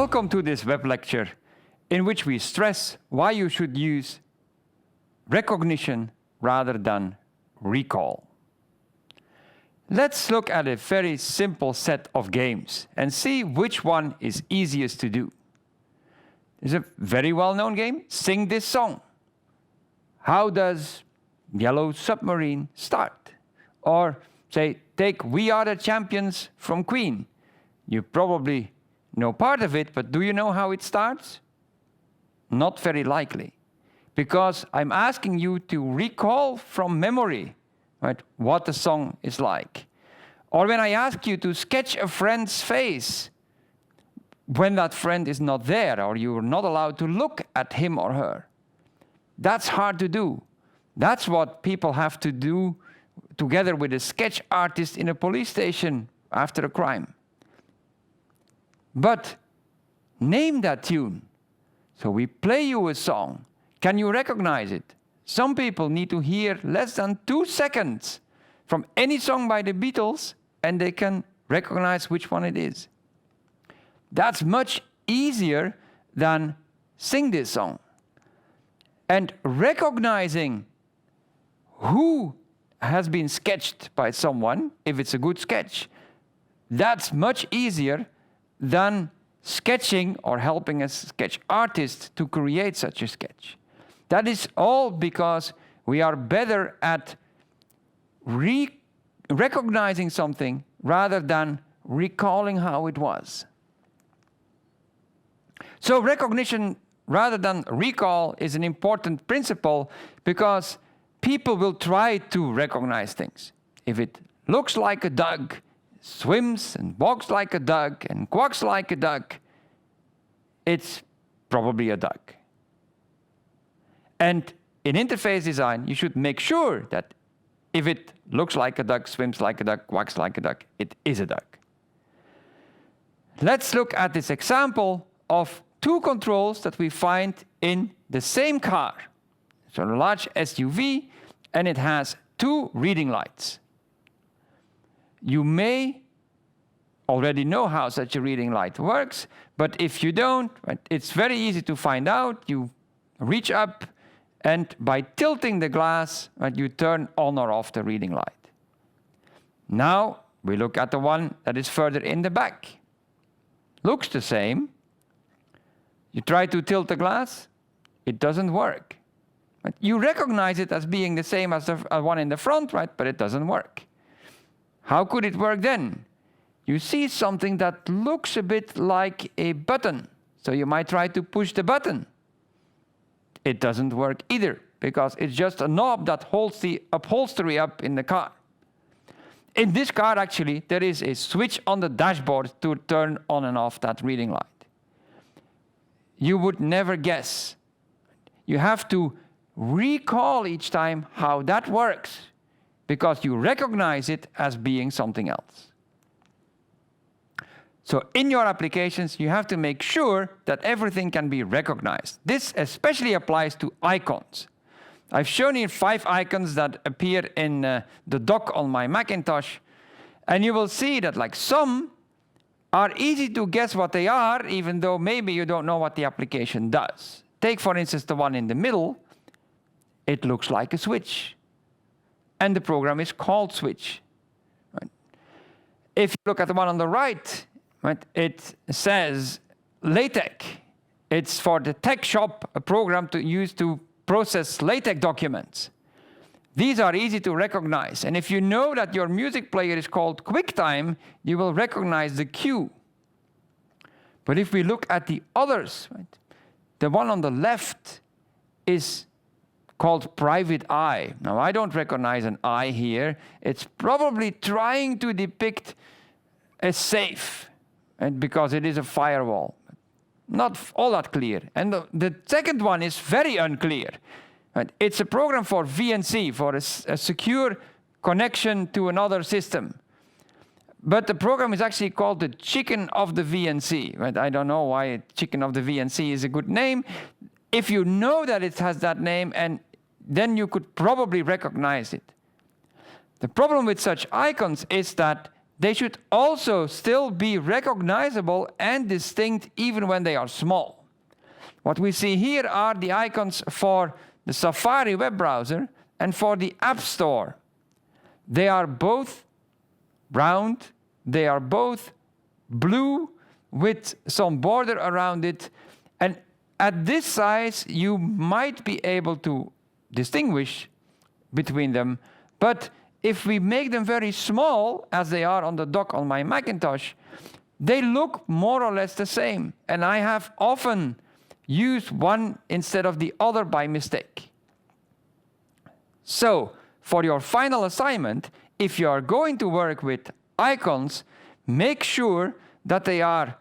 Welcome to this web lecture in which we stress why you should use recognition rather than recall. Let's look at a very simple set of games and see which one is easiest to do. There's a very well-known game, Sing This Song. How does Yellow Submarine start? Or say, take We Are the Champions from Queen. You probably know part of it, but do you know how it starts? Not very likely, because I'm asking you to recall from memory, right, what the song is like. Or when I ask you to sketch a friend's face when that friend is not there, or you're not allowed to look at him or her. That's hard to do. That's what people have to do together with a sketch artist in a police station after a crime. But name that tune. So we play you a song. Can you recognize it? Some people need to hear less than 2 seconds from any song by the Beatles and they can recognize which one it is. That's much easier than Sing This Song. And recognizing who has been sketched by someone, if it's a good sketch, that's much easier than sketching or helping a sketch artist to create such a sketch. That is all because we are better at recognizing something rather than recalling how it was. So recognition rather than recall is an important principle because people will try to recognize things. If it looks like a duck, swims and walks like a duck and quacks like a duck, it's probably a duck. And in interface design, you should make sure that if it looks like a duck, swims like a duck, quacks like a duck, it is a duck. Let's look at this example of 2 controls that we find in the same car. So a large SUV, and it has 2 reading lights. You may already know how such a reading light works, but if you don't, right, it's very easy to find out. You reach up, and by tilting the glass, right, you turn on or off the reading light. Now we look at the one that is further in the back. Looks the same. You try to tilt the glass, it doesn't work. Right? You recognize it as being the same as the one in the front, right? But it doesn't work. How could it work then? You see something that looks a bit like a button. So you might try to push the button. It doesn't work either, because it's just a knob that holds the upholstery up in the car. In this car, actually, there is a switch on the dashboard to turn on and off that reading light. You would never guess. You have to recall each time how that works, because you recognize it as being something else. So in your applications, you have to make sure that everything can be recognized. This especially applies to icons. I've shown you 5 icons that appear in the dock on my Macintosh, and you will see that like some are easy to guess what they are, even though maybe you don't know what the application does. Take, for instance, the one in the middle. It looks like a switch, and the program is called switch. Right? If you look at the one on the right, right, it says LaTeX. It's for the tech shop, a program to use to process LaTeX documents. These are easy to recognize, and if you know that your music player is called QuickTime, you will recognize the cue. But if we look at the others, right, the one on the left is called Private Eye. Now, I don't recognize an eye here. It's probably trying to depict a safe, and because it is a firewall. Not all that clear. And the second one is very unclear. Right? It's a program for VNC, for a secure connection to another system. But the program is actually called the chicken of the VNC. Right? I don't know why chicken of the VNC is a good name. If you know that it has that name, and then you could probably recognize it. The problem with such icons is that they should also still be recognizable and distinct even when they are small. What we see here are the icons for the Safari web browser and for the App Store. They are both round, they are both blue with some border around it, and at this size you might be able to distinguish between them, but if we make them very small, as they are on the dock on my Macintosh, they look more or less the same, and I have often used one instead of the other by mistake. So, for your final assignment, if you are going to work with icons, make sure that they are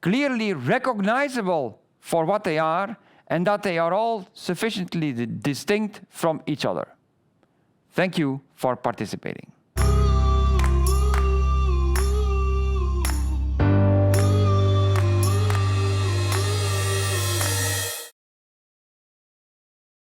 clearly recognizable for what they are and that they are all sufficiently distinct from each other. Thank you for participating.